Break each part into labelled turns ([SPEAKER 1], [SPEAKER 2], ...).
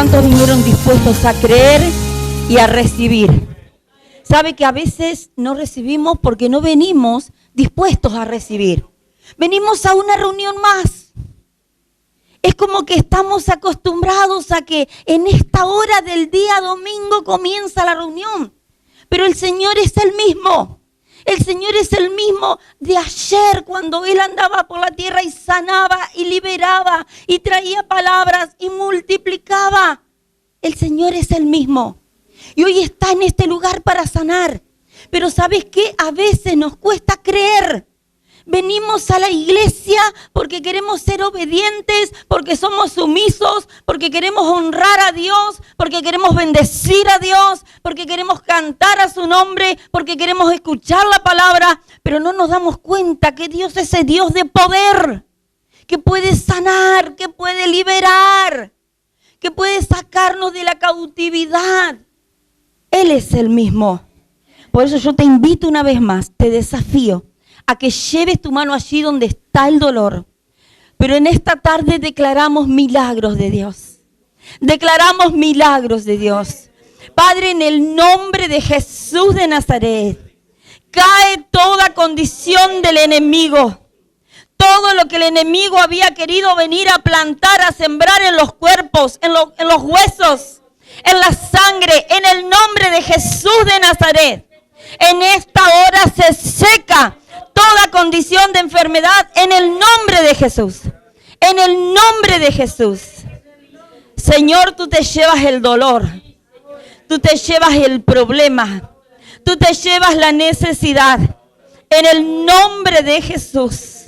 [SPEAKER 1] ¿Cuántos vinieron dispuestos a creer y a recibir? Sabe que a veces no recibimos porque no venimos dispuestos a recibir. Venimos a una reunión más. Es como que estamos acostumbrados a que en esta hora del día domingo comienza la reunión. Pero el Señor es el mismo. El Señor es el mismo de ayer cuando Él andaba por la tierra y sanaba y liberaba y traía palabras y multiplicaba. El Señor es el mismo. Y hoy está en este lugar para sanar. Pero ¿sabes qué? A veces nos cuesta creer. Venimos a la iglesia porque queremos ser obedientes, porque somos sumisos, porque queremos honrar a Dios, porque queremos bendecir a Dios, porque queremos cantar a su nombre, porque queremos escuchar la palabra, pero no nos damos cuenta que Dios es el Dios de poder, que puede sanar, que puede liberar, que puede sacarnos de la cautividad. Él es el mismo. Por eso yo te invito una vez más, te desafío a que lleves tu mano allí donde está el dolor. Pero en esta tarde declaramos milagros de Dios. Declaramos milagros de Dios. Padre, en el nombre de Jesús de Nazaret, cae toda condición del enemigo. Todo lo que el enemigo había querido venir a plantar, a sembrar en los cuerpos, en los huesos, en la sangre, en el nombre de Jesús de Nazaret. En esta hora se seca toda condición de enfermedad en el nombre de Jesús. En el nombre de Jesús. Señor, tú te llevas el dolor. Tú te llevas el problema. Tú te llevas la necesidad. En el nombre de Jesús.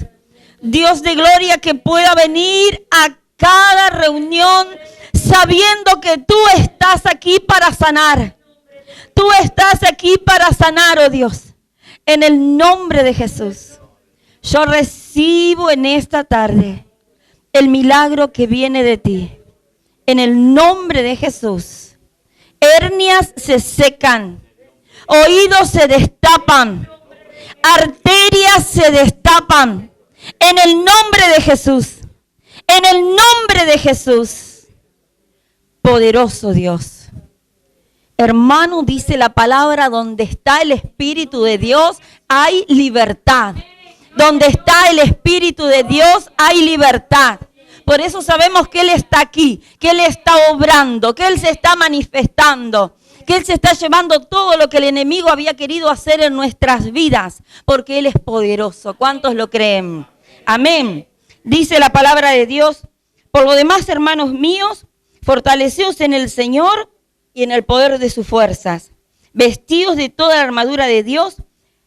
[SPEAKER 1] Dios de gloria, que pueda venir a cada reunión sabiendo que tú estás aquí para sanar. Tú estás aquí para sanar, oh Dios. En el nombre de Jesús, yo recibo en esta tarde el milagro que viene de ti. En el nombre de Jesús, hernias se secan, oídos se destapan, arterias se destapan. En el nombre de Jesús, en el nombre de Jesús, poderoso Dios. Hermano, dice la palabra, donde está el Espíritu de Dios hay libertad. Donde está el Espíritu de Dios hay libertad. Por eso sabemos que Él está aquí, que Él está obrando, que Él se está manifestando, que Él se está llevando todo lo que el enemigo había querido hacer en nuestras vidas, porque Él es poderoso. ¿Cuántos lo creen? Amén. Dice la palabra de Dios: por lo demás, hermanos míos, fortaleceos en el Señor y en el poder de sus fuerzas, vestidos de toda la armadura de Dios,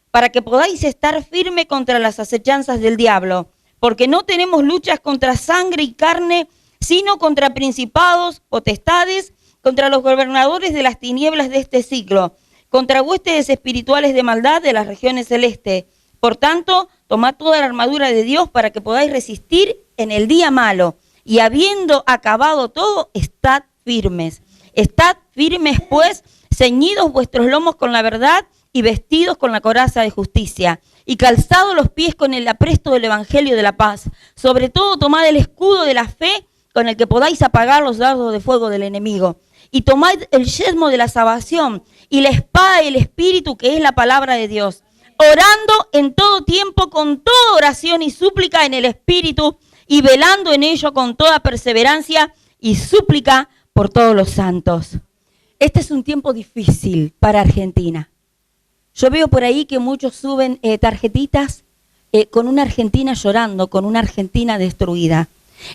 [SPEAKER 1] para que podáis estar firme contra las acechanzas del diablo, porque no tenemos luchas contra sangre y carne, sino contra principados, potestades, contra los gobernadores de las tinieblas de este siglo, contra huestes espirituales de maldad de las regiones celestes. Por tanto, tomad toda la armadura de Dios para que podáis resistir en el día malo, y habiendo acabado todo, estad firmes. Estad firmes, pues, ceñidos vuestros lomos con la verdad y vestidos con la coraza de justicia, y calzados los pies con el apresto del evangelio de la paz. Sobre todo, tomad el escudo de la fe, con el que podáis apagar los dardos de fuego del enemigo. Y tomad el yelmo de la salvación y la espada del Espíritu, que es la palabra de Dios, orando en todo tiempo con toda oración y súplica en el Espíritu, y velando en ello con toda perseverancia y súplica por todos los santos. Este es un tiempo difícil para Argentina. Yo veo por ahí que muchos suben tarjetitas con una Argentina llorando, con una Argentina destruida.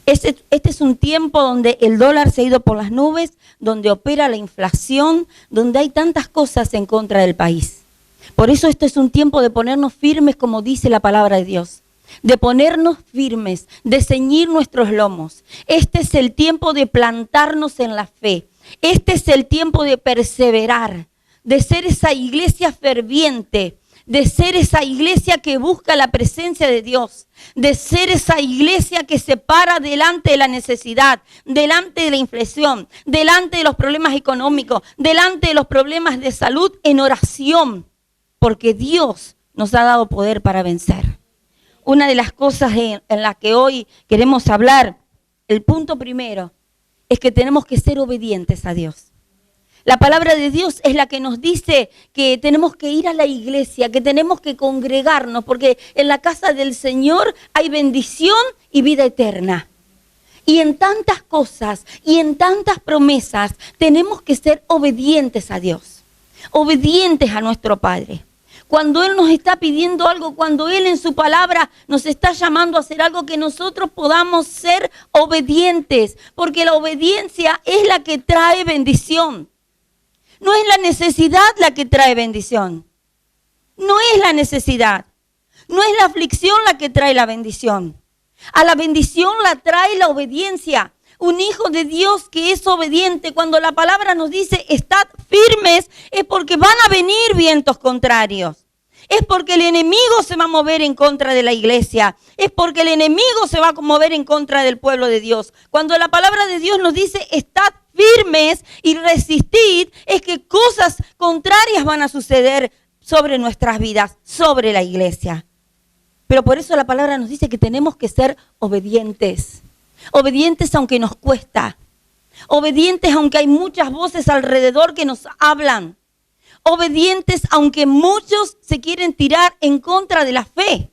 [SPEAKER 1] Este es un tiempo donde el dólar se ha ido por las nubes, donde opera la inflación, donde hay tantas cosas en contra del país. Por eso este es un tiempo de ponernos firmes, como dice la palabra de Dios. De ponernos firmes, de ceñir nuestros lomos. Este es el tiempo de plantarnos en la fe. Este es el tiempo de perseverar, de ser esa iglesia ferviente, de ser esa iglesia que busca la presencia de Dios, de ser esa iglesia que se para delante de la necesidad, delante de la inflación, delante de los problemas económicos, delante de los problemas de salud, en oración, porque Dios nos ha dado poder para vencer. Una de las cosas en las que hoy queremos hablar, el punto primero, es que tenemos que ser obedientes a Dios. La palabra de Dios es la que nos dice que tenemos que ir a la iglesia, que tenemos que congregarnos, porque en la casa del Señor hay bendición y vida eterna. Y en tantas cosas y en tantas promesas tenemos que ser obedientes a Dios, obedientes a nuestro Padre. Cuando Él nos está pidiendo algo, cuando Él en su palabra nos está llamando a hacer algo, que nosotros podamos ser obedientes, porque la obediencia es la que trae bendición. No es la necesidad la que trae bendición. No es la necesidad. No es la aflicción la que trae la bendición. A la bendición la trae la obediencia. Un hijo de Dios que es obediente, cuando la palabra nos dice estad firmes, es porque van a venir vientos contrarios. Es porque el enemigo se va a mover en contra de la iglesia. Es porque el enemigo se va a mover en contra del pueblo de Dios. Cuando la palabra de Dios nos dice estad firmes y resistid, es que cosas contrarias van a suceder sobre nuestras vidas, sobre la iglesia. Pero por eso la palabra nos dice que tenemos que ser obedientes. Obedientes aunque nos cuesta. Obedientes aunque hay muchas voces alrededor que nos hablan. Obedientes aunque muchos se quieren tirar en contra de la fe.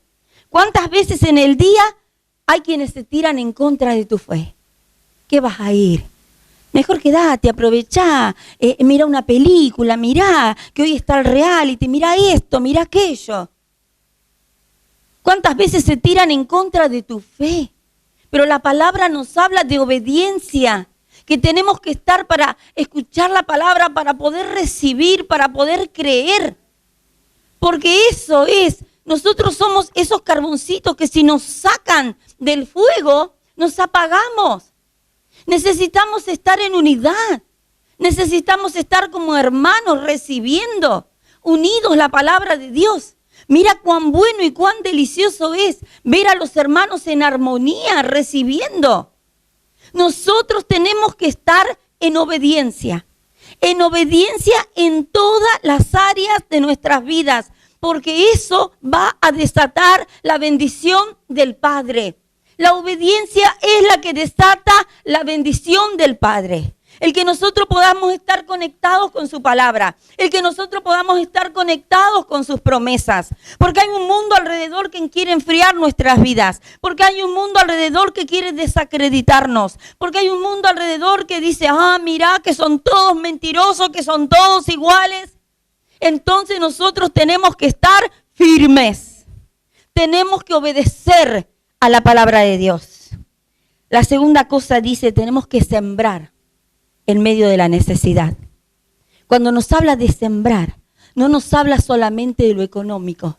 [SPEAKER 1] ¿Cuántas veces en el día hay quienes se tiran en contra de tu fe? ¿Qué vas a ir? Mejor quédate, aprovechá, mira una película, mirá que hoy está el reality, mira esto, mira aquello. ¿Cuántas veces se tiran en contra de tu fe? Pero la palabra nos habla de obediencia, que tenemos que estar para escuchar la palabra, para poder recibir, para poder creer. Porque eso es, nosotros somos esos carboncitos que si nos sacan del fuego, nos apagamos. Necesitamos estar en unidad. Necesitamos estar como hermanos recibiendo, unidos la palabra de Dios. Mira cuán bueno y cuán delicioso es ver a los hermanos en armonía, recibiendo. Nosotros tenemos que estar en obediencia en todas las áreas de nuestras vidas, porque eso va a desatar la bendición del Padre. La obediencia es la que desata la bendición del Padre. El que nosotros podamos estar conectados con su palabra. El que nosotros podamos estar conectados con sus promesas. Porque hay un mundo alrededor que quiere enfriar nuestras vidas. Porque hay un mundo alrededor que quiere desacreditarnos. Porque hay un mundo alrededor que dice, mira que son todos mentirosos, que son todos iguales. Entonces nosotros tenemos que estar firmes. Tenemos que obedecer a la palabra de Dios. La segunda cosa dice, tenemos que sembrar en medio de la necesidad. Cuando nos habla de sembrar, no nos habla solamente de lo económico,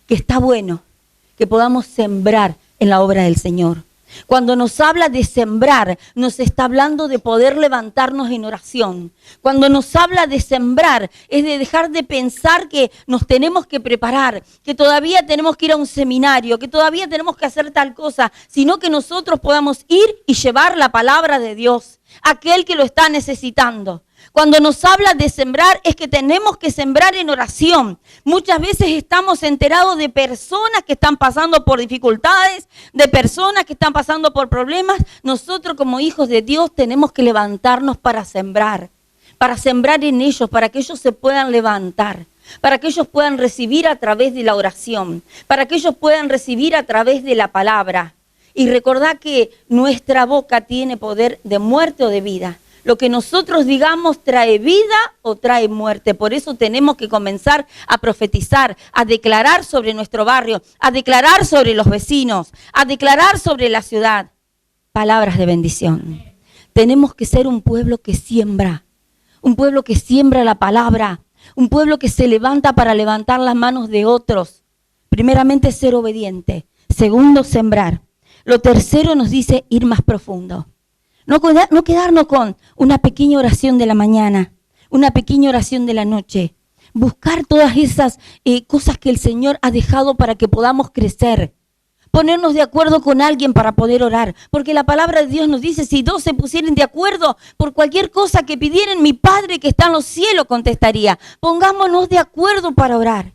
[SPEAKER 1] que está bueno, que podamos sembrar en la obra del Señor. Cuando nos habla de sembrar, nos está hablando de poder levantarnos en oración. Cuando nos habla de sembrar, es de dejar de pensar que nos tenemos que preparar, que todavía tenemos que ir a un seminario, que todavía tenemos que hacer tal cosa, sino que nosotros podamos ir y llevar la palabra de Dios a aquel que lo está necesitando. Cuando nos habla de sembrar, es que tenemos que sembrar en oración. Muchas veces estamos enterados de personas que están pasando por dificultades, de personas que están pasando por problemas. Nosotros como hijos de Dios tenemos que levantarnos para sembrar en ellos, para que ellos se puedan levantar, para que ellos puedan recibir a través de la oración, para que ellos puedan recibir a través de la palabra. Y recordad que nuestra boca tiene poder de muerte o de vida. Lo que nosotros digamos trae vida o trae muerte. Por eso tenemos que comenzar a profetizar, a declarar sobre nuestro barrio, a declarar sobre los vecinos, a declarar sobre la ciudad. Palabras de bendición. Tenemos que ser un pueblo que siembra la palabra, un pueblo que se levanta para levantar las manos de otros. Primeramente, ser obediente. Segundo, sembrar. Lo tercero nos dice ir más profundo. No quedarnos con una pequeña oración de la mañana, una pequeña oración de la noche. Buscar todas esas cosas que el Señor ha dejado para que podamos crecer. Ponernos de acuerdo con alguien para poder orar. Porque la palabra de Dios nos dice, si dos se pusieren de acuerdo por cualquier cosa que pidieran, mi Padre que está en los cielos contestaría. Pongámonos de acuerdo para orar.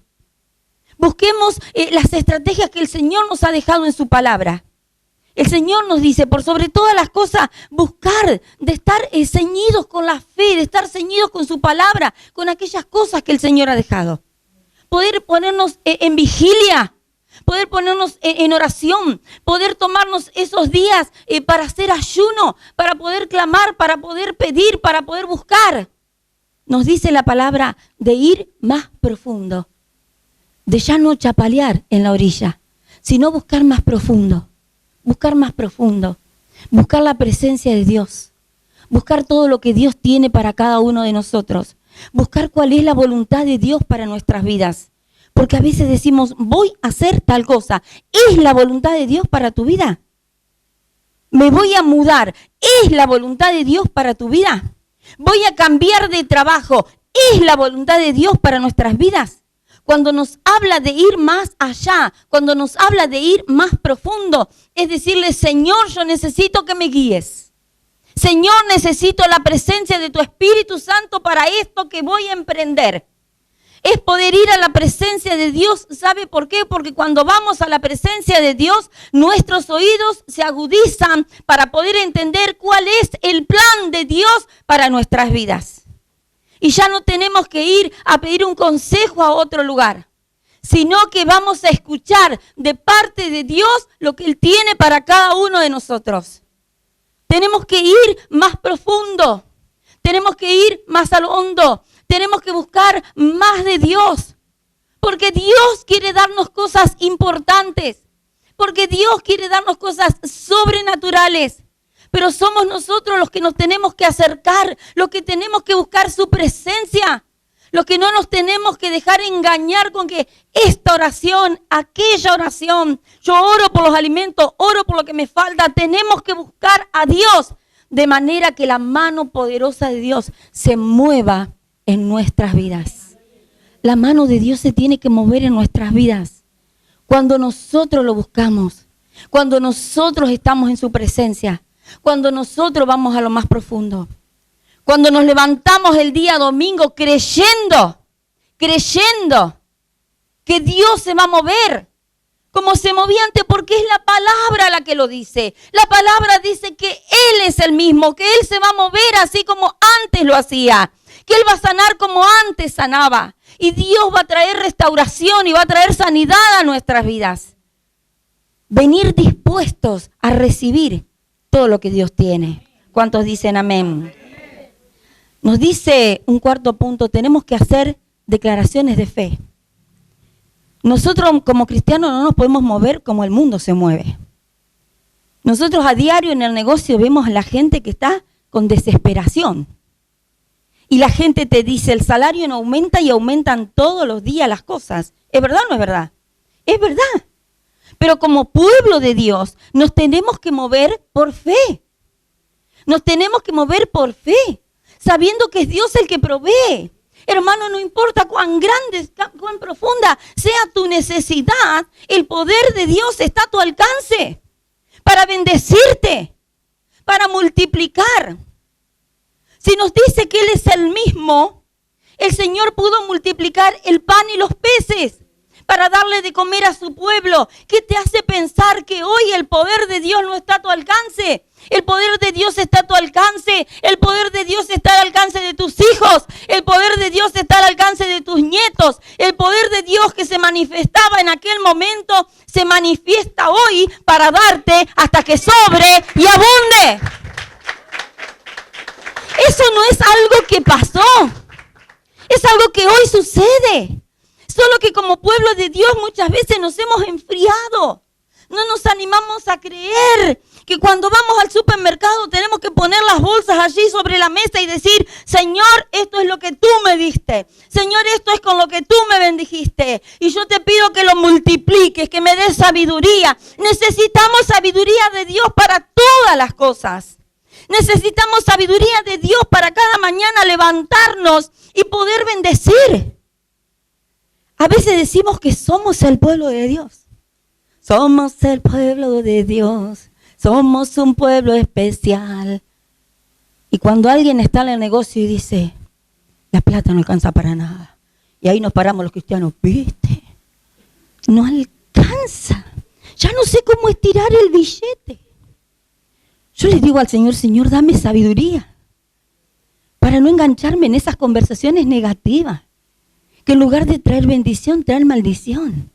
[SPEAKER 1] Busquemos las estrategias que el Señor nos ha dejado en su palabra. El Señor nos dice, por sobre todas las cosas, buscar, de estar ceñidos con la fe, de estar ceñidos con su palabra, con aquellas cosas que el Señor ha dejado. Poder ponernos en vigilia, poder ponernos en oración, poder tomarnos esos días para hacer ayuno, para poder clamar, para poder pedir, para poder buscar. Nos dice la palabra de ir más profundo, de ya no chapalear en la orilla, sino buscar más profundo. Buscar más profundo, buscar la presencia de Dios, buscar todo lo que Dios tiene para cada uno de nosotros, buscar cuál es la voluntad de Dios para nuestras vidas. Porque a veces decimos, voy a hacer tal cosa. ¿Es la voluntad de Dios para tu vida? Me voy a mudar. ¿Es la voluntad de Dios para tu vida? Voy a cambiar de trabajo. ¿Es la voluntad de Dios para nuestras vidas? Cuando nos habla de ir más allá, cuando nos habla de ir más profundo, es decirle, Señor, yo necesito que me guíes. Señor, necesito la presencia de tu Espíritu Santo para esto que voy a emprender. Es poder ir a la presencia de Dios. ¿Sabe por qué? Porque cuando vamos a la presencia de Dios, nuestros oídos se agudizan para poder entender cuál es el plan de Dios para nuestras vidas. Y ya no tenemos que ir a pedir un consejo a otro lugar, sino que vamos a escuchar de parte de Dios lo que Él tiene para cada uno de nosotros. Tenemos que ir más profundo, tenemos que ir más al hondo, tenemos que buscar más de Dios, porque Dios quiere darnos cosas importantes, porque Dios quiere darnos cosas sobrenaturales. Pero somos nosotros los que nos tenemos que acercar, los que tenemos que buscar su presencia, los que no nos tenemos que dejar engañar con que esta oración, aquella oración, yo oro por los alimentos, oro por lo que me falta. Tenemos que buscar a Dios de manera que la mano poderosa de Dios se mueva en nuestras vidas. La mano de Dios se tiene que mover en nuestras vidas cuando nosotros lo buscamos, cuando nosotros estamos en su presencia. Cuando nosotros vamos a lo más profundo, cuando nos levantamos el día domingo creyendo que Dios se va a mover, como se movía antes, porque es la palabra la que lo dice. La palabra dice que Él es el mismo, que Él se va a mover así como antes lo hacía, que Él va a sanar como antes sanaba. Y Dios va a traer restauración y va a traer sanidad a nuestras vidas. Venir dispuestos a recibir todo lo que Dios tiene. ¿Cuántos dicen amén? Nos dice un cuarto punto, tenemos que hacer declaraciones de fe. Nosotros como cristianos no nos podemos mover como el mundo se mueve. Nosotros a diario en el negocio vemos a la gente que está con desesperación. Y la gente te dice, el salario no aumenta y aumentan todos los días las cosas. ¿Es verdad o no es verdad? Es verdad. Pero como pueblo de Dios nos tenemos que mover por fe. Nos tenemos que mover por fe, sabiendo que es Dios el que provee. Hermano, no importa cuán grande, cuán profunda sea tu necesidad, el poder de Dios está a tu alcance para bendecirte, para multiplicar. Si nos dice que Él es el mismo, el Señor pudo multiplicar el pan y los peces para darle de comer a su pueblo. ¿Qué te hace pensar que hoy el poder de Dios no está a tu alcance? El poder de Dios está a tu alcance. El poder de Dios está al alcance de tus hijos. El poder de Dios está al alcance de tus nietos. El poder de Dios que se manifestaba en aquel momento se manifiesta hoy para darte hasta que sobre y abunde. Eso no es algo que pasó. Es algo que hoy sucede. Solo que como pueblo de Dios muchas veces nos hemos enfriado. No nos animamos a creer que cuando vamos al supermercado tenemos que poner las bolsas allí sobre la mesa y decir, Señor, esto es lo que tú me diste. Señor, esto es con lo que tú me bendijiste. Y yo te pido que lo multipliques, que me des sabiduría. Necesitamos sabiduría de Dios para todas las cosas. Necesitamos sabiduría de Dios para cada mañana levantarnos y poder bendecir. A veces decimos que somos el pueblo de Dios. Somos el pueblo de Dios. Somos un pueblo especial. Y cuando alguien está en el negocio y dice, la plata no alcanza para nada. Y ahí nos paramos los cristianos, ¿viste? No alcanza. Ya no sé cómo estirar el billete. Yo le digo al Señor, Señor, dame sabiduría para no engancharme en esas conversaciones negativas, que en lugar de traer bendición, traer maldición.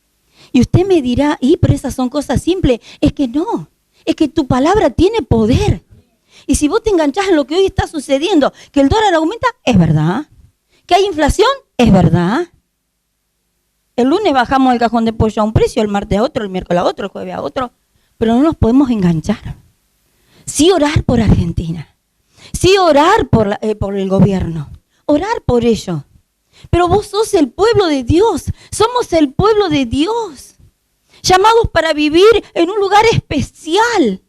[SPEAKER 1] Y usted me dirá, pero esas son cosas simples. Es que no, es que tu palabra tiene poder. Y si vos te enganchás en lo que hoy está sucediendo, que el dólar aumenta, es verdad. Que hay inflación, es verdad. El lunes bajamos el cajón de pollo a un precio, el martes a otro, el miércoles a otro, el jueves a otro. Pero no nos podemos enganchar. Sí orar por Argentina. Sí orar por el gobierno. Orar por ello. Pero vos sos el pueblo de Dios. Somos el pueblo de Dios. Llamados para vivir en un lugar especial.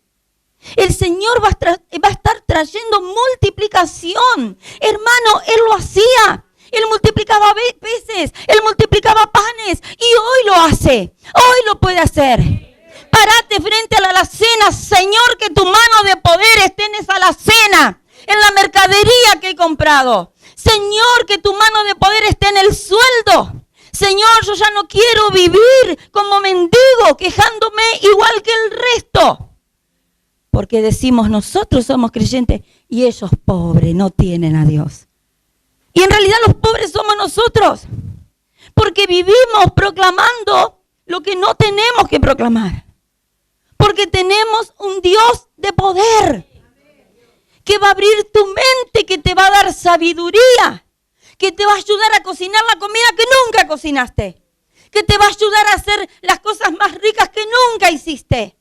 [SPEAKER 1] El Señor va a estar trayendo multiplicación. Hermano, Él lo hacía. Él multiplicaba peces, Él multiplicaba panes y hoy lo hace. Hoy lo puede hacer. Parate frente a la alacena. Señor, que tu mano de poder esté en esa alacena, en la mercadería que he comprado. Señor, que tu mano de poder esté en el sueldo. Señor, yo ya no quiero vivir como mendigo, quejándome igual que el resto. Porque decimos, nosotros somos creyentes y ellos pobres no tienen a Dios. Y en realidad los pobres somos nosotros. Porque vivimos proclamando lo que no tenemos que proclamar. Porque tenemos un Dios de poder. Que va a abrir tu mente, que te va a dar sabiduría. Que te va a ayudar a cocinar la comida que nunca cocinaste. Que te va a ayudar a hacer las cosas más ricas que nunca hiciste.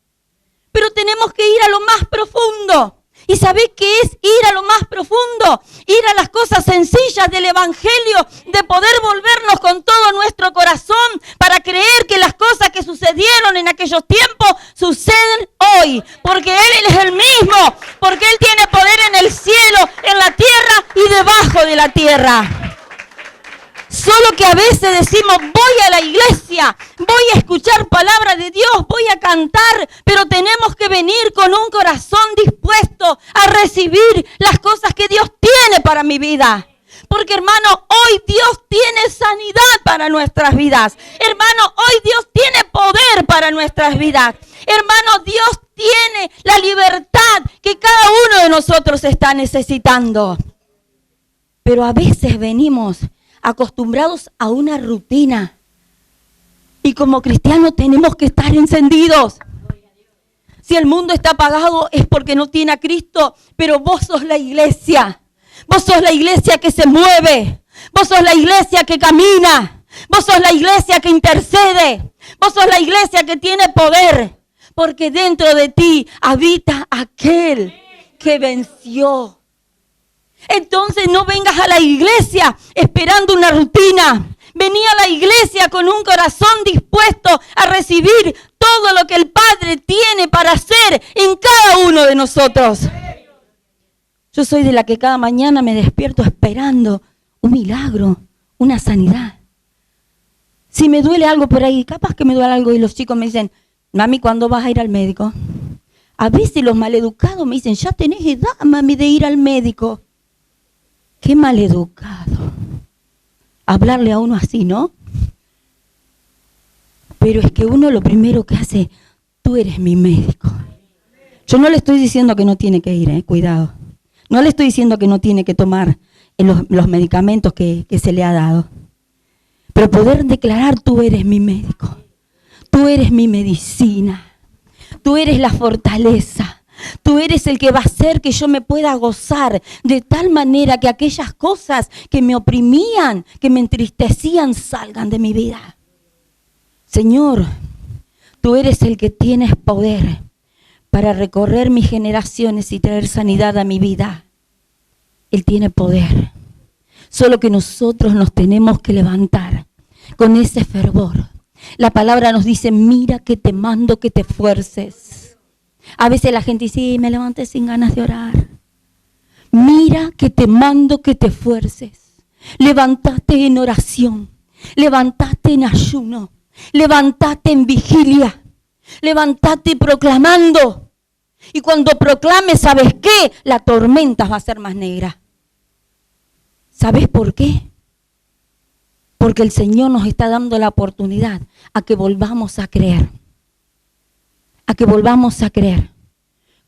[SPEAKER 1] Pero tenemos que ir a lo más profundo. ¿Y sabés qué es ir a lo más profundo? Ir a las cosas sencillas del Evangelio, de poder volvernos con todo nuestro corazón para creer que las cosas que sucedieron en aquellos tiempos suceden hoy. Porque Él es el mismo, porque Él tiene poder en el cielo, en la tierra y debajo de la tierra. Solo que a veces decimos, voy a la iglesia, voy a escuchar palabra de Dios, voy a cantar, pero tenemos que venir con un corazón dispuesto a recibir las cosas que Dios tiene para mi vida. Porque hermano, hoy Dios tiene sanidad para nuestras vidas. Hermano, hoy Dios tiene poder para nuestras vidas. Hermano, Dios tiene la libertad que cada uno de nosotros está necesitando. Pero a veces venimos acostumbrados a una rutina. Y como cristianos tenemos que estar encendidos. Si el mundo está apagado es porque no tiene a Cristo, pero vos sos la iglesia. Vos sos la iglesia que se mueve. Vos sos la iglesia que camina. Vos sos la iglesia que intercede. Vos sos la iglesia que tiene poder. Porque dentro de ti habita aquel que venció. Entonces no vengas a la iglesia esperando una rutina. Vení a la iglesia con un corazón dispuesto a recibir todo lo que el Padre tiene para hacer en cada uno de nosotros. Yo soy de la que cada mañana me despierto esperando un milagro, una sanidad. Si me duele algo por ahí, capaz que me duele algo y los chicos me dicen, mami, ¿cuándo vas a ir al médico? A veces los maleducados me dicen, ya tenés edad, mami, de ir al médico. Qué maleducado hablarle a uno así, ¿no? Pero es que uno lo primero que hace, tú eres mi médico. Yo no le estoy diciendo que no tiene que ir, cuidado. No le estoy diciendo que no tiene que tomar los medicamentos que se le ha dado. Pero poder declarar, tú eres mi médico. Tú eres mi medicina. Tú eres la fortaleza. Tú eres el que va a hacer que yo me pueda gozar de tal manera que aquellas cosas que me oprimían, que me entristecían, salgan de mi vida. Señor, tú eres el que tienes poder para recorrer mis generaciones y traer sanidad a mi vida. Él tiene poder. Solo que nosotros nos tenemos que levantar con ese fervor. La palabra nos dice, mira que te mando que te esfuerces. A veces la gente dice, sí, me levanté sin ganas de orar. Mira que te mando que te esfuerces. Levántate en oración. Levántate en ayuno. Levántate en vigilia. Levántate proclamando. Y cuando proclames, ¿sabes qué? La tormenta va a ser más negra. ¿Sabes por qué? Porque el Señor nos está dando la oportunidad a que volvamos a creer. A que volvamos a creer.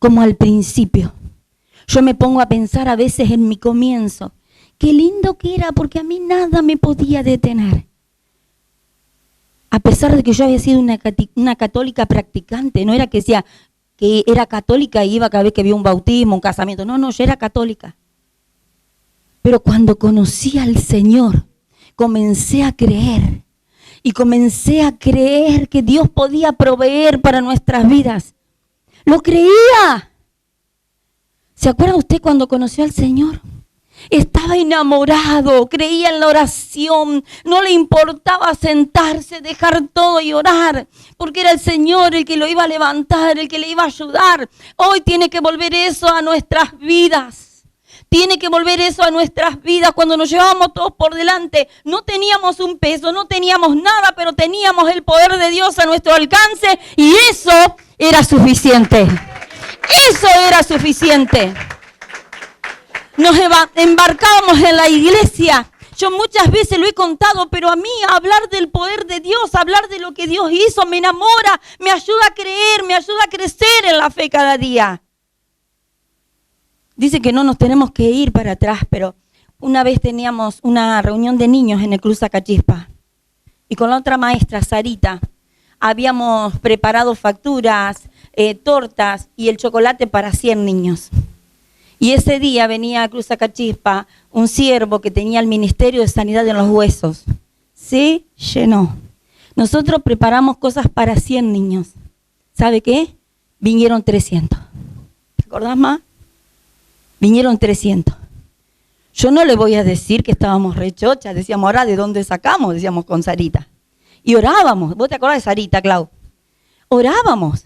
[SPEAKER 1] como al principio. Yo me pongo a pensar a veces en mi comienzo. Qué lindo que era, porque a mí nada me podía detener. A pesar de que yo había sido una católica practicante, no era que decía que era católica y iba cada vez que había un bautismo, un casamiento. No, yo era católica. Pero cuando conocí al Señor, comencé a creer. Y comencé a creer que Dios podía proveer para nuestras vidas. ¡Lo creía! ¿Se acuerda usted cuando conoció al Señor? Estaba enamorado, creía en la oración, no le importaba sentarse, dejar todo y orar, porque era el Señor el que lo iba a levantar, el que le iba a ayudar. Hoy tiene que volver eso a nuestras vidas. Tiene que volver eso a nuestras vidas. Cuando nos llevábamos todos por delante, no teníamos un peso, no teníamos nada, pero teníamos el poder de Dios a nuestro alcance y eso era suficiente. Eso era suficiente. Nos embarcábamos en la iglesia. Yo muchas veces lo he contado, pero a mí hablar del poder de Dios, hablar de lo que Dios hizo, me enamora, me ayuda a creer, me ayuda a crecer en la fe cada día. Dice que no nos tenemos que ir para atrás, pero una vez teníamos una reunión de niños en el Club Sacachispa. Y con la otra maestra, Sarita, habíamos preparado facturas, tortas y el chocolate para 100 niños. Y ese día venía a Cruz Sacachispa un siervo que tenía el Ministerio de Sanidad en los Huesos. Se llenó. Nosotros preparamos cosas para 100 niños. ¿Sabe qué? Vinieron 300. ¿Te acordás más? Vinieron 300. Yo no le voy a decir que estábamos rechochas. Decíamos, ahora, ¿de dónde sacamos? Decíamos con Sarita. Y orábamos. ¿Vos te acordás de Sarita, Clau? Orábamos.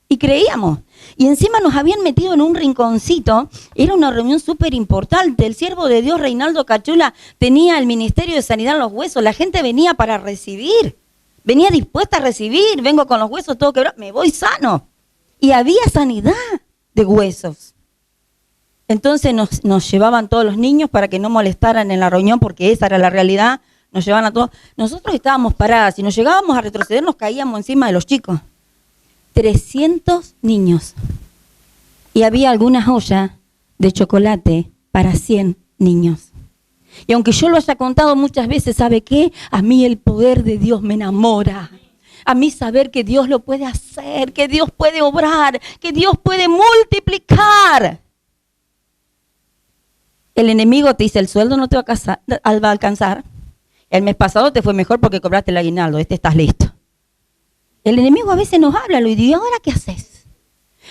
[SPEAKER 1] Y creíamos. Y encima nos habían metido en un rinconcito. Era una reunión súper importante. El siervo de Dios, Reinaldo Cachula, tenía el Ministerio de Sanidad en los Huesos. La gente venía para recibir. Venía dispuesta a recibir. Vengo con los huesos todo quebrado. Me voy sano. Y había sanidad de huesos. Entonces nos llevaban todos los niños para que no molestaran en la reunión, porque esa era la realidad. Nos llevaban a todos. Nosotros estábamos paradas. Si nos llegábamos a retroceder, nos caíamos encima de los chicos. 300 niños. Y había algunas ollas de chocolate para 100 niños. Y aunque yo lo haya contado muchas veces, ¿sabe qué? A mí el poder de Dios me enamora. A mí saber que Dios lo puede hacer, que Dios puede obrar, que Dios puede multiplicar. El enemigo te dice, el sueldo no te va a alcanzar. El mes pasado te fue mejor porque cobraste el aguinaldo, estás listo. El enemigo a veces nos habla, y dice, ¿ahora qué haces?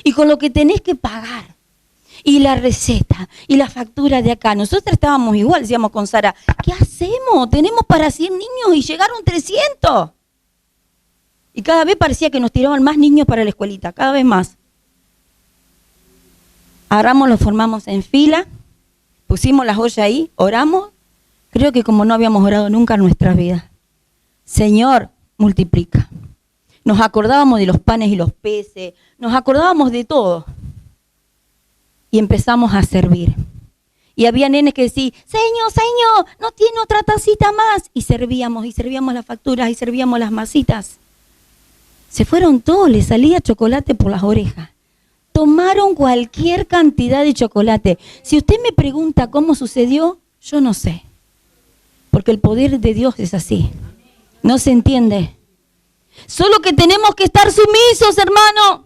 [SPEAKER 1] Y con lo que tenés que pagar, y la receta, y la factura de acá. Nosotros estábamos igual, decíamos con Sara, ¿qué hacemos? Tenemos para 100 niños y llegaron 300. Y cada vez parecía que nos tiraban más niños para la escuelita, cada vez más. Agarramos, los formamos en fila, pusimos las ollas ahí, oramos. Creo que como no habíamos orado nunca en nuestras vidas. Señor, multiplica. Nos acordábamos de los panes y los peces, nos acordábamos de todo. Y empezamos a servir. Y había nenes que decían, Señor, ¿no tiene otra tacita más? Y servíamos las facturas, y servíamos las masitas. Se fueron todos, les salía chocolate por las orejas. Tomaron cualquier cantidad de chocolate. Si usted me pregunta cómo sucedió, yo no sé. Porque el poder de Dios es así. No se entiende. Solo que tenemos que estar sumisos, hermano.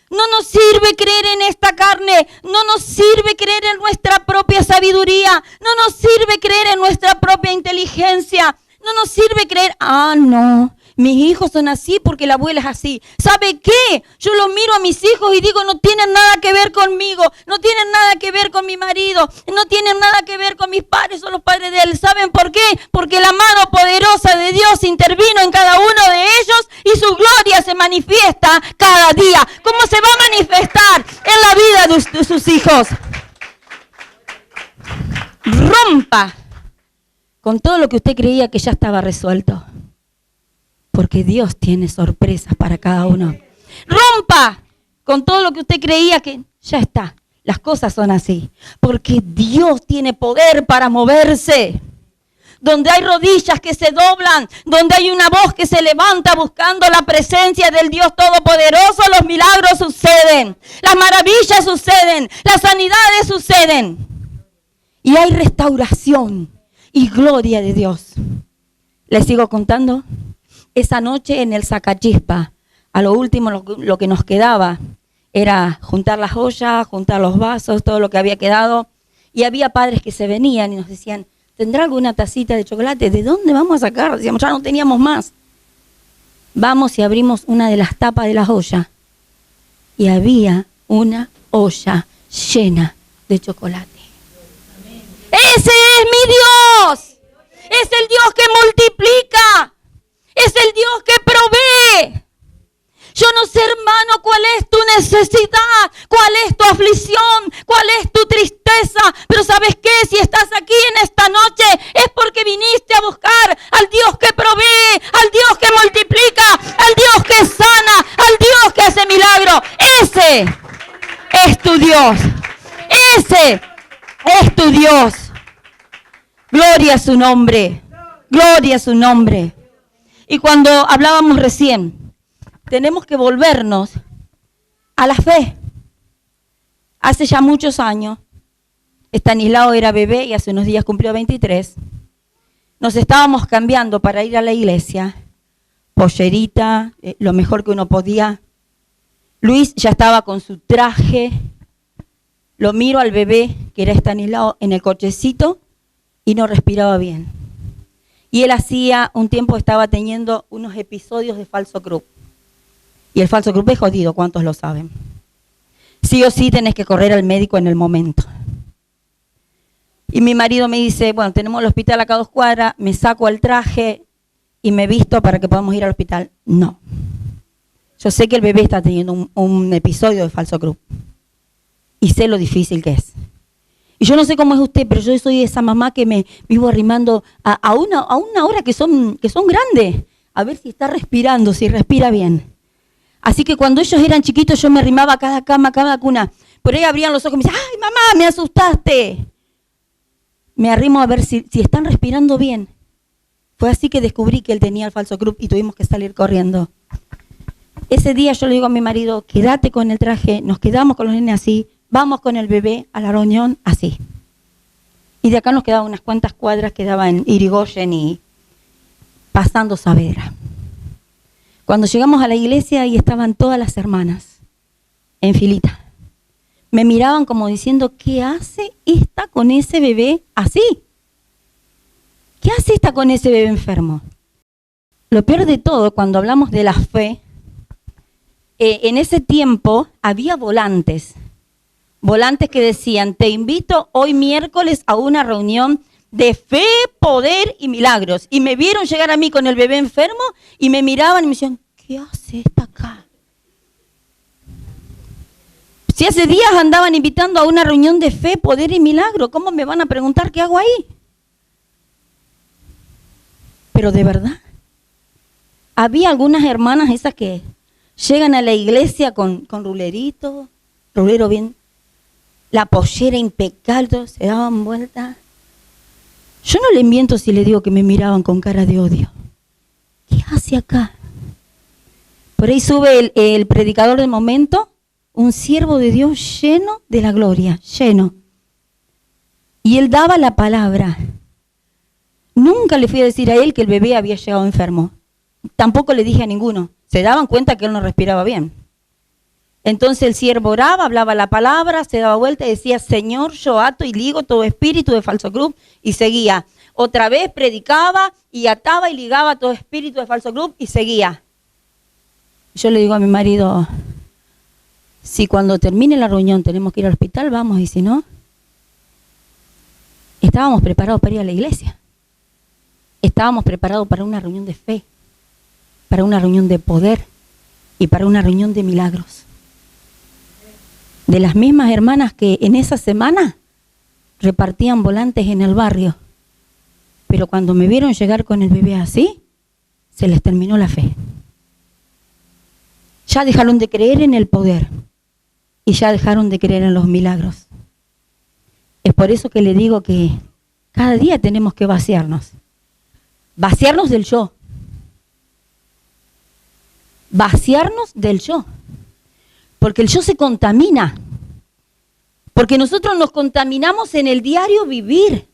[SPEAKER 1] No nos sirve creer en esta carne. No nos sirve creer en nuestra propia sabiduría. No nos sirve creer en nuestra propia inteligencia. No nos sirve creer, no, mis hijos son así porque la abuela es así. ¿Sabe qué? Yo lo miro a mis hijos y digo, no tienen nada que ver conmigo, no tienen nada que ver con mi marido, no tienen nada que ver con mis padres o los padres de él. ¿Saben por qué? Porque la mano poderosa de Dios intervino en cada uno de ellos y su gloria se manifiesta cada día. ¿Cómo se va a manifestar en la vida de sus hijos? Rompa con todo lo que usted creía que ya estaba resuelto. Porque Dios tiene sorpresas para cada uno. Rompa con todo lo que usted creía que ya está. Las cosas son así. Porque Dios tiene poder para moverse. donde hay rodillas que se doblan, donde hay una voz que se levanta buscando la presencia del Dios Todopoderoso, los milagros suceden, las maravillas suceden, las sanidades suceden. Y hay restauración y gloria de Dios. ¿Les sigo contando? Esa noche en el Sacachispa, a lo último lo que nos quedaba era juntar las ollas, juntar los vasos, todo lo que había quedado. Y había padres que se venían y nos decían, ¿tendrá alguna tacita de chocolate? ¿De dónde vamos a sacar? Decíamos, ya no teníamos más. Vamos y abrimos una de las tapas de las ollas. Y había una olla llena de chocolate. ¡Ese es mi Dios! Es el Dios que multiplica. Es el Dios que provee. Yo no sé, hermano, cuál es tu necesidad, cuál es tu aflicción, cuál es tu tristeza. Pero ¿sabes qué? Si estás aquí en esta noche es porque viniste a buscar al Dios que provee, al Dios que multiplica, al Dios que sana, al Dios que hace milagros. Ese es tu Dios. Ese es tu Dios. Gloria a su nombre. Gloria a su nombre. Y cuando hablábamos recién, tenemos que volvernos a la fe. Hace ya muchos años, Estanislao era bebé y hace unos días cumplió 23. Nos estábamos cambiando para ir a la iglesia. Pollerita, lo mejor que uno podía. Luis ya estaba con su traje. Lo miro al bebé, que era Estanislao, en el cochecito y no respiraba bien. Y él hacía un tiempo estaba teniendo unos episodios de falso cruz. Y el falso cruz es jodido, ¿cuántos lo saben? Sí o sí tenés que correr al médico en el momento. Y mi marido me dice, bueno, tenemos el hospital acá a 2 cuadras, me saco el traje y me visto para que podamos ir al hospital. No. Yo sé que el bebé está teniendo un episodio de falso cruz. Y sé lo difícil que es. Y yo no sé cómo es usted, pero yo soy esa mamá que me vivo arrimando a una hora que son grandes. A ver si está respirando, si respira bien. Así que cuando ellos eran chiquitos yo me arrimaba a cada cama, a cada cuna. Por ahí abrían los ojos y me decían, ¡ay, mamá, me asustaste! Me arrimo a ver si están respirando bien. Fue así que descubrí que él tenía el falso cruz y tuvimos que salir corriendo. Ese día yo le digo a mi marido, quédate con el traje, nos quedamos con los nenes así, vamos con el bebé a la reunión así. Y de acá nos quedaban unas cuantas cuadras, quedaba en Irigoyen y pasando Saavedra. Cuando llegamos a la iglesia, ahí estaban todas las hermanas, en filita. Me miraban como diciendo, ¿qué hace esta con ese bebé así? ¿Qué hace esta con ese bebé enfermo? Lo peor de todo, cuando hablamos de la fe, en ese tiempo había volantes que decían, te invito hoy miércoles a una reunión de fe, poder y milagros. Y me vieron llegar a mí con el bebé enfermo y me miraban y me decían, ¿qué hace esta acá? Si hace días andaban invitando a una reunión de fe, poder y milagro, ¿cómo me van a preguntar qué hago ahí? Pero de verdad, había algunas hermanas esas que llegan a la iglesia con rulerito, rulero bien, la pollera impecable, se daban vueltas. Yo no le miento si le digo que me miraban con cara de odio. ¿Qué hace acá? Por ahí sube el predicador del momento, un siervo de Dios lleno de la gloria, lleno. Y él daba la palabra. Nunca le fui a decir a él que el bebé había llegado enfermo. Tampoco le dije a ninguno. Se daban cuenta que él no respiraba bien. Entonces el siervo oraba, hablaba la palabra, se daba vuelta y decía, Señor, yo ato y ligo todo espíritu de falso cruz, y seguía. Otra vez predicaba y ataba y ligaba todo espíritu de falso cruz y seguía. Yo le digo a mi marido, si cuando termine la reunión tenemos que ir al hospital, vamos, y si no, estábamos preparados para ir a la iglesia. Estábamos preparados para una reunión de fe, para una reunión de poder y para una reunión de milagros. De las mismas hermanas que en esa semana repartían volantes en el barrio. Pero cuando me vieron llegar con el bebé así, se les terminó la fe. Ya dejaron de creer en el poder y ya dejaron de creer en los milagros. Es por eso que le digo que cada día tenemos que vaciarnos. Vaciarnos del yo. Vaciarnos del yo. Porque el yo se contamina. Porque nosotros nos contaminamos en el diario vivir.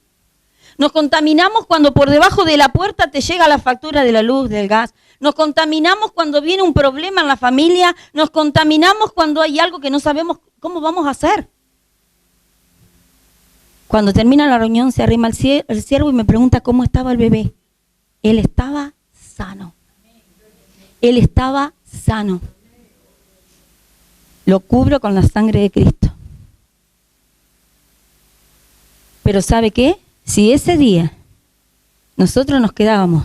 [SPEAKER 1] Nos contaminamos cuando por debajo de la puerta te llega la factura de la luz, del gas. Nos contaminamos cuando viene un problema en la familia. Nos contaminamos cuando hay algo que no sabemos cómo vamos a hacer. Cuando termina la reunión se arrima el siervo y me pregunta cómo estaba el bebé. Él estaba sano. Él estaba sano. Lo cubro con la sangre de Cristo. Pero ¿sabe qué? Si ese día nosotros nos quedábamos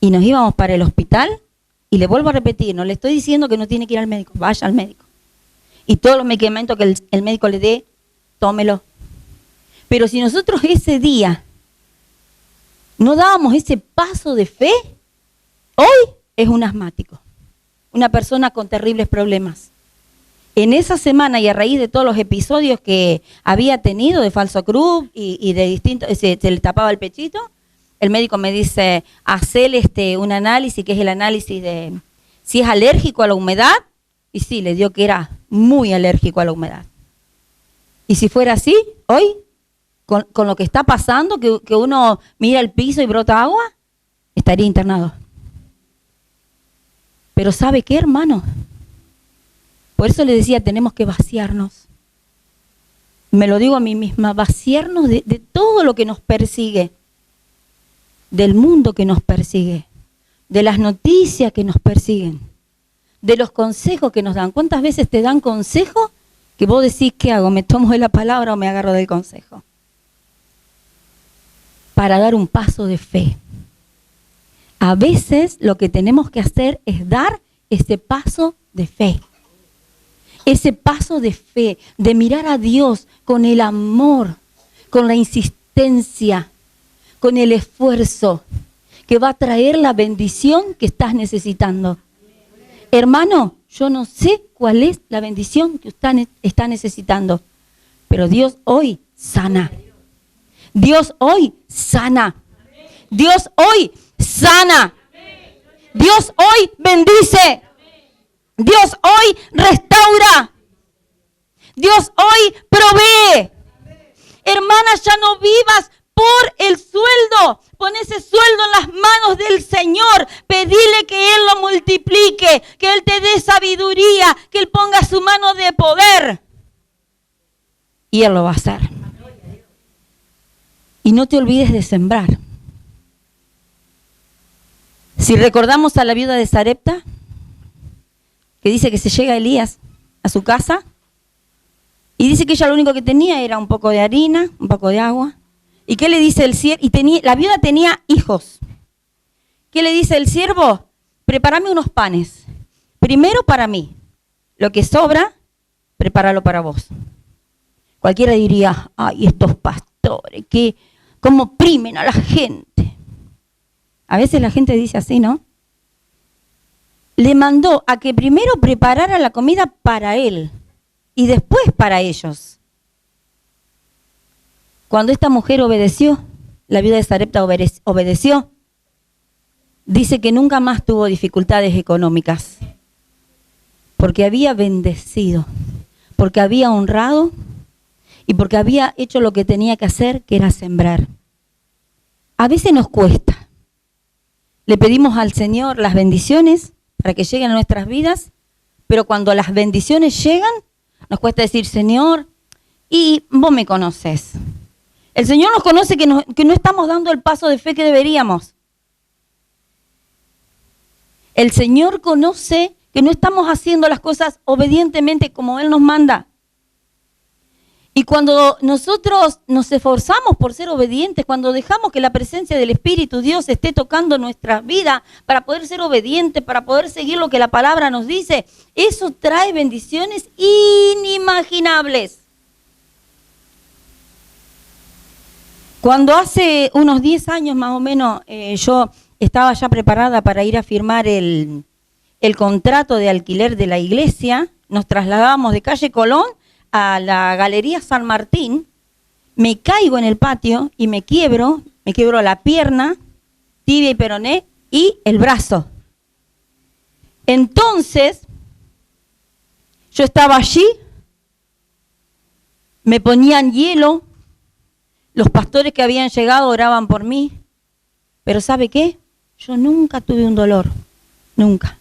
[SPEAKER 1] y nos íbamos para el hospital, y le vuelvo a repetir, no le estoy diciendo que no tiene que ir al médico, vaya al médico. Y todos los medicamentos que el médico le dé, tómelo. Pero si nosotros ese día no dábamos ese paso de fe, hoy es un asmático, una persona con terribles problemas. En esa semana y a raíz de todos los episodios que había tenido de falso cruz y de distintos, se le tapaba el pechito, el médico me dice, hacele un análisis, que es el análisis de si es alérgico a la humedad, y sí, le dio que era muy alérgico a la humedad. Y si fuera así, hoy, con lo que está pasando, que uno mira el piso y brota agua, estaría internado. Pero ¿sabe qué, hermano? Por eso le decía, tenemos que vaciarnos. Me lo digo a mí misma, vaciarnos de todo lo que nos persigue, del mundo que nos persigue, de las noticias que nos persiguen, de los consejos que nos dan. ¿Cuántas veces te dan consejos que vos decís, ¿qué hago? ¿Me tomo de la palabra o me agarro del consejo? Para dar un paso de fe. A veces lo que tenemos que hacer es dar ese paso de fe. Ese paso de fe, de mirar a Dios con el amor, con la insistencia, con el esfuerzo, que va a traer la bendición que estás necesitando. Hermano, yo no sé cuál es la bendición que usted está necesitando, pero Dios hoy sana. Dios hoy sana. Dios hoy sana. Dios hoy bendice. Dios hoy restaura. Dios hoy provee. Hermana, ya no vivas por el sueldo. Pon ese sueldo en las manos del Señor. Pedile que Él lo multiplique, que Él te dé sabiduría, que Él ponga su mano de poder. Y Él lo va a hacer. Y no te olvides de sembrar. Si recordamos a la viuda de Sarepta, que dice que se llega Elías a su casa y dice que ella lo único que tenía era un poco de harina, un poco de agua. ¿Y qué le dice el siervo? La viuda tenía hijos. ¿Qué le dice el siervo? Prepárame unos panes. Primero para mí. Lo que sobra, prepáralo para vos. Cualquiera diría, ay, estos pastores, cómo oprimen a la gente. A veces la gente dice así, ¿no? Le mandó a que primero preparara la comida para él y después para ellos. Cuando esta mujer obedeció, la viuda de Sarepta obedeció, dice que nunca más tuvo dificultades económicas, porque había bendecido, porque había honrado y porque había hecho lo que tenía que hacer, que era sembrar. A veces nos cuesta. Le pedimos al Señor las bendiciones para que lleguen a nuestras vidas, pero cuando las bendiciones llegan, nos cuesta decir, Señor, y vos me conoces. El Señor nos conoce que no estamos dando el paso de fe que deberíamos. El Señor conoce que no estamos haciendo las cosas obedientemente como Él nos manda. Y cuando nosotros nos esforzamos por ser obedientes, cuando dejamos que la presencia del Espíritu Dios esté tocando nuestra vida para poder ser obedientes, para poder seguir lo que la palabra nos dice, eso trae bendiciones inimaginables. Cuando hace unos 10 años más o menos yo estaba ya preparada para ir a firmar el contrato de alquiler de la iglesia, nos trasladábamos de calle Colón a la Galería San Martín, me caigo en el patio y me quiebro la pierna tibia y peroné y el brazo. Entonces, yo estaba allí, me ponían hielo, los pastores que habían llegado oraban por mí, pero ¿sabe qué? Yo nunca tuve un dolor, nunca.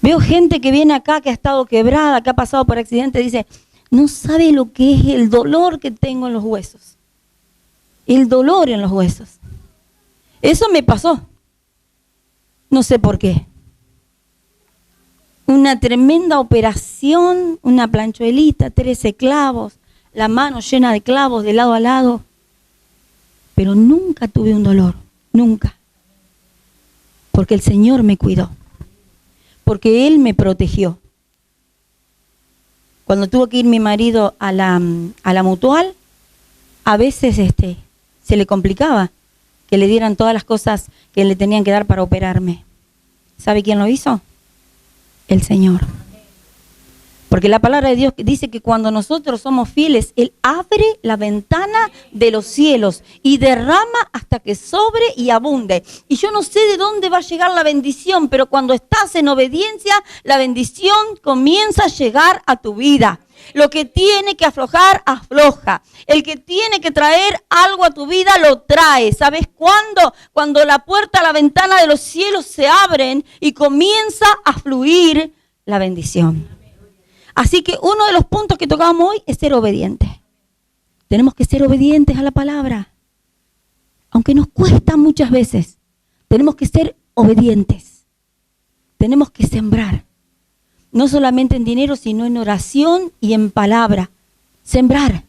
[SPEAKER 1] Veo gente que viene acá, que ha estado quebrada, que ha pasado por accidente, dice, no sabe lo que es el dolor que tengo en los huesos. El dolor en los huesos. Eso me pasó. No sé por qué. Una tremenda operación, una planchuelita, 13 clavos, la mano llena de clavos de lado a lado. Pero nunca tuve un dolor, nunca. Porque el Señor me cuidó. Porque Él me protegió. Cuando tuvo que ir mi marido a la mutual, a veces se le complicaba que le dieran todas las cosas que le tenían que dar para operarme. ¿Sabe quién lo hizo? El Señor. Porque la palabra de Dios dice que cuando nosotros somos fieles, Él abre la ventana de los cielos y derrama hasta que sobre y abunde. Y yo no sé de dónde va a llegar la bendición, pero cuando estás en obediencia, la bendición comienza a llegar a tu vida. Lo que tiene que aflojar, afloja. El que tiene que traer algo a tu vida, lo trae. ¿Sabes cuándo? Cuando la puerta, la ventana de los cielos se abren y comienza a fluir la bendición. Así que uno de los puntos que tocamos hoy es ser obedientes. Tenemos que ser obedientes a la palabra. Aunque nos cuesta muchas veces, tenemos que ser obedientes. Tenemos que sembrar. No solamente en dinero, sino en oración y en palabra. Sembrar.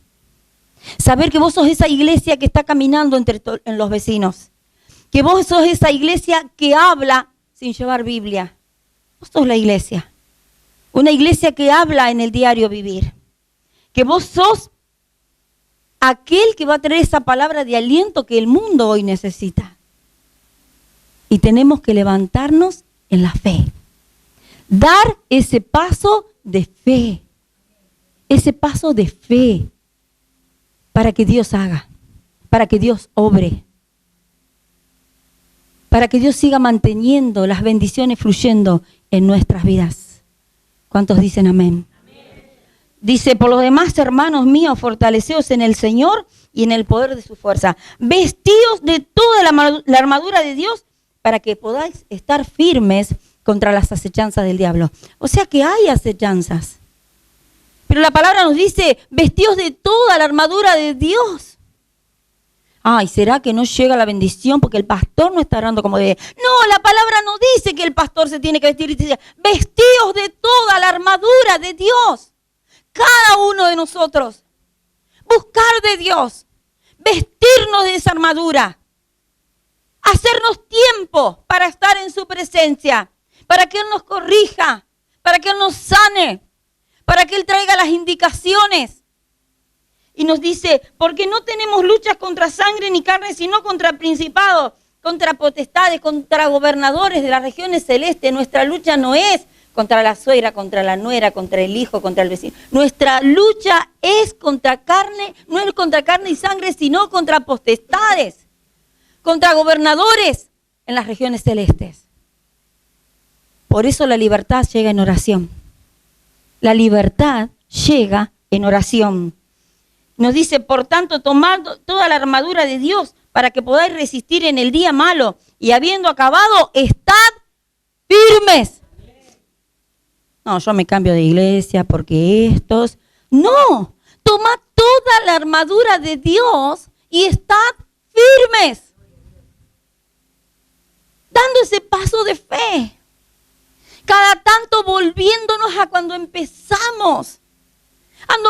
[SPEAKER 1] Saber que vos sos esa iglesia que está caminando en los vecinos. Que vos sos esa iglesia que habla sin llevar Biblia. Vos sos la iglesia. Una iglesia que habla en el diario vivir. Que vos sos aquel que va a traer esa palabra de aliento que el mundo hoy necesita. Y tenemos que levantarnos en la fe. Dar ese paso de fe. Ese paso de fe. Para que Dios haga. Para que Dios obre. Para que Dios siga manteniendo las bendiciones fluyendo en nuestras vidas. ¿Cuántos dicen amén? Amén? Dice, por lo demás, hermanos míos, fortaleceos en el Señor y en el poder de su fuerza. Vestíos de toda la armadura de Dios para que podáis estar firmes contra las acechanzas del diablo. O sea que hay acechanzas. Pero la palabra nos dice, vestíos de toda la armadura de Dios. Ay, ¿será que no llega la bendición porque el pastor no está orando como debe? No, la palabra no dice que el pastor se tiene que vestir. Dice, vestíos de toda la armadura de Dios. Cada uno de nosotros. Buscar de Dios. Vestirnos de esa armadura. Hacernos tiempo para estar en su presencia. Para que Él nos corrija. Para que Él nos sane. Para que Él traiga las indicaciones. Y nos dice, porque no tenemos luchas contra sangre ni carne, sino contra principados, contra potestades, contra gobernadores de las regiones celestes. Nuestra lucha no es contra la suegra, contra la nuera, contra el hijo, contra el vecino. Nuestra lucha es contra carne, no es contra carne y sangre, sino contra potestades, contra gobernadores en las regiones celestes. Por eso la libertad llega en oración. La libertad llega en oración. Nos dice, por tanto, tomad toda la armadura de Dios para que podáis resistir en el día malo y habiendo acabado, estad firmes. No, yo me cambio de iglesia porque estos... No, tomad toda la armadura de Dios y estad firmes. Dando ese paso de fe. Cada tanto volviéndonos a cuando empezamos.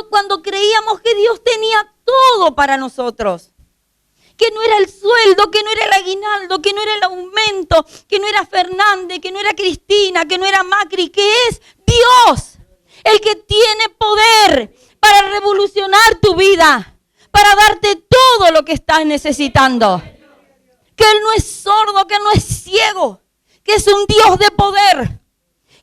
[SPEAKER 1] Cuando creíamos que Dios tenía todo para nosotros. Que no era el sueldo, que no era el aguinaldo, que no era el aumento, que no era Fernández, que no era Cristina, que no era Macri, que es Dios. El que tiene poder para revolucionar tu vida, para darte todo lo que estás necesitando. Que Él no es sordo, que no es ciego, que es un Dios de poder.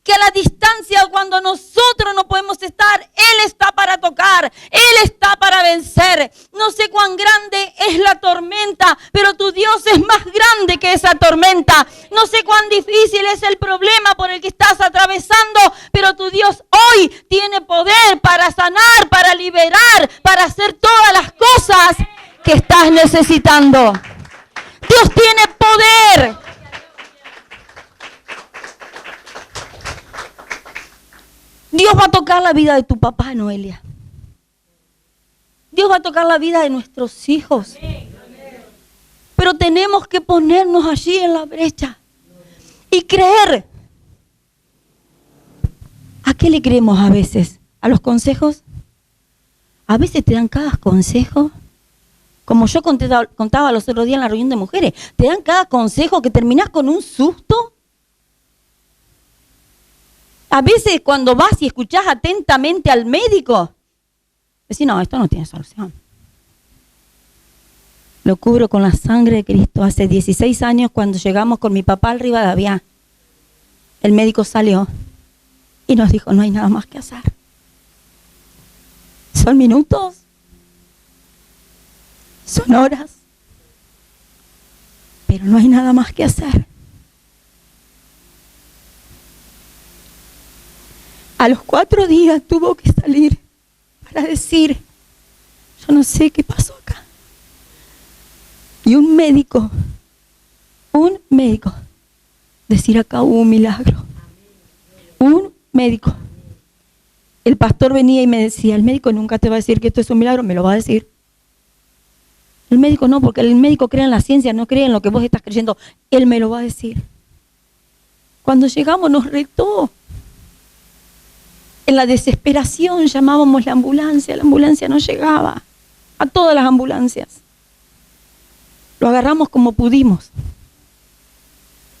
[SPEAKER 1] Que a la distancia cuando nosotros no podemos estar, Él está para tocar. pelear. Él está para vencer. No sé cuán grande es la tormenta, pero tu Dios es más grande que esa tormenta. No sé cuán difícil es el problema por el que estás atravesando, pero tu Dios hoy tiene poder para sanar, para liberar, para hacer todas las cosas que estás necesitando. Dios tiene poder. Dios va a tocar la vida de tu papá, Noelia. Dios va a tocar la vida de nuestros hijos. Pero tenemos que ponernos allí en la brecha y creer. ¿A qué le creemos a veces? ¿A los consejos? A veces te dan cada consejo. Como yo contaba los otros días en la reunión de mujeres, te dan cada consejo que terminás con un susto. A veces cuando vas y escuchás atentamente al médico, decís, no, esto no tiene solución. Lo cubro con la sangre de Cristo. Hace 16 años, cuando llegamos con mi papá al Rivadavia, el médico salió y nos dijo, no hay nada más que hacer. Son minutos, son horas, pero no hay nada más que hacer. A los 4 días tuvo que salir para decir, yo no sé qué pasó acá. Y un médico, decir acá hubo un milagro. Un médico. El pastor venía y me decía, el médico nunca te va a decir que esto es un milagro, me lo va a decir. El médico no, porque el médico cree en la ciencia, no cree en lo que vos estás creyendo. Él me lo va a decir. Cuando llegamos nos retó. En la desesperación llamábamos la ambulancia no llegaba. A todas las ambulancias. Lo agarramos como pudimos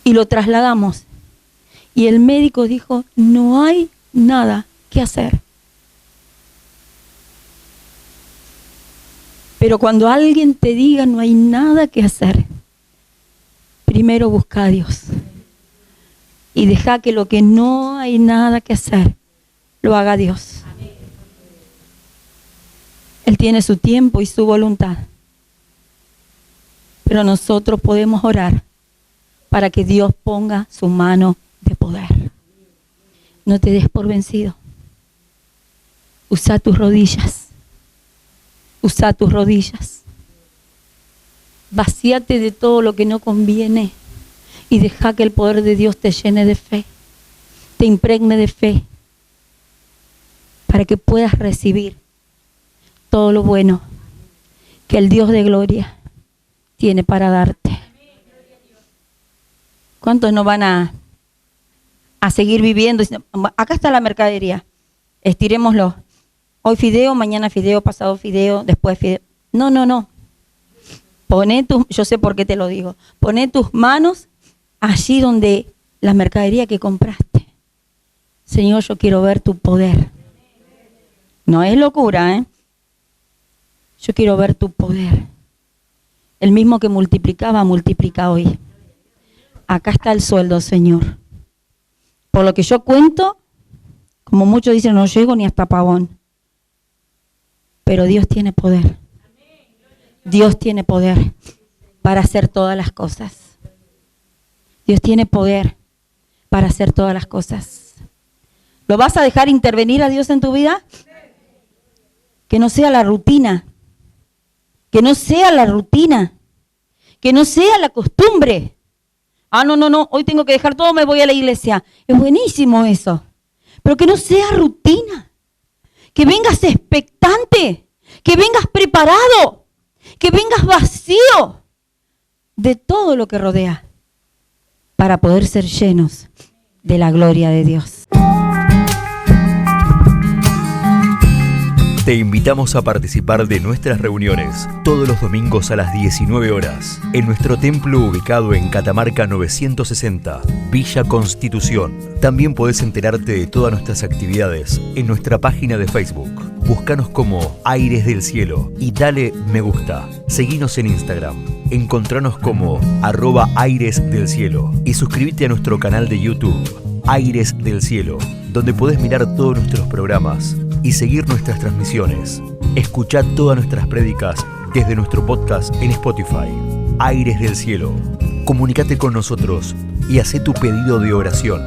[SPEAKER 1] y lo trasladamos. Y el médico dijo, no hay nada que hacer. Pero cuando alguien te diga no hay nada que hacer, primero busca a Dios. Y deja que lo que no hay nada que hacer, lo haga Dios. Él tiene su tiempo y su voluntad. Pero nosotros podemos orar para que Dios ponga su mano de poder. No te des por vencido. Usa tus rodillas. Usa tus rodillas. Vacíate de todo lo que no conviene y deja que el poder de Dios te llene de fe, te impregne de fe, para que puedas recibir todo lo bueno que el Dios de gloria tiene para darte. ¿Cuántos no van a seguir viviendo? Acá está la mercadería, estirémoslo. Hoy fideo, mañana fideo, pasado fideo, después fideo. No. Yo sé por qué te lo digo. Poné tus manos allí donde la mercadería que compraste. Señor, yo quiero ver tu poder. No es locura, ¿eh? Yo quiero ver tu poder. El mismo que multiplicaba, multiplica hoy. Acá está el sueldo, Señor. Por lo que yo cuento, como muchos dicen, no llego ni hasta Pavón. Pero Dios tiene poder. Dios tiene poder para hacer todas las cosas. Dios tiene poder para hacer todas las cosas. ¿Lo vas a dejar intervenir a Dios en tu vida? Que no sea la rutina. Que no sea la rutina. Que no sea la costumbre. No, hoy tengo que dejar todo, me voy a la iglesia. Es buenísimo eso. Pero que no sea rutina. Que vengas expectante. Que vengas preparado. Que vengas vacío de todo lo que rodea. Para poder ser llenos de la gloria de Dios.
[SPEAKER 2] Te invitamos a participar de nuestras reuniones todos los domingos a las 19 horas en nuestro templo ubicado en Catamarca 960, Villa Constitución. También podés enterarte de todas nuestras actividades en nuestra página de Facebook. Búscanos como Aires del Cielo y dale me gusta. Seguinos en Instagram. Encontranos como @Aires del Cielo y suscríbete a nuestro canal de YouTube, Aires del Cielo, donde podés mirar todos nuestros programas, y seguir nuestras transmisiones. Escuchá todas nuestras prédicas desde nuestro podcast en Spotify, Aires del Cielo. Comunícate con nosotros y hacé tu pedido de oración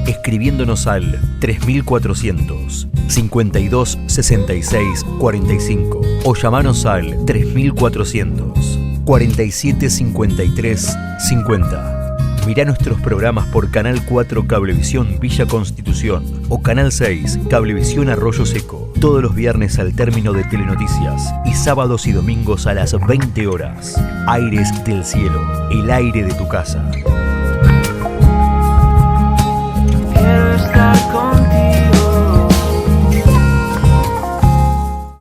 [SPEAKER 2] escribiéndonos al 3400 52 66 45 o llamanos al 3400 47 53 50. Mirá nuestros programas por Canal 4 Cablevisión Villa Constitución o Canal 6 Cablevisión Arroyo Seco, todos los viernes al término de Telenoticias y sábados y domingos a las 20 horas. Aires del Cielo, el aire de tu casa.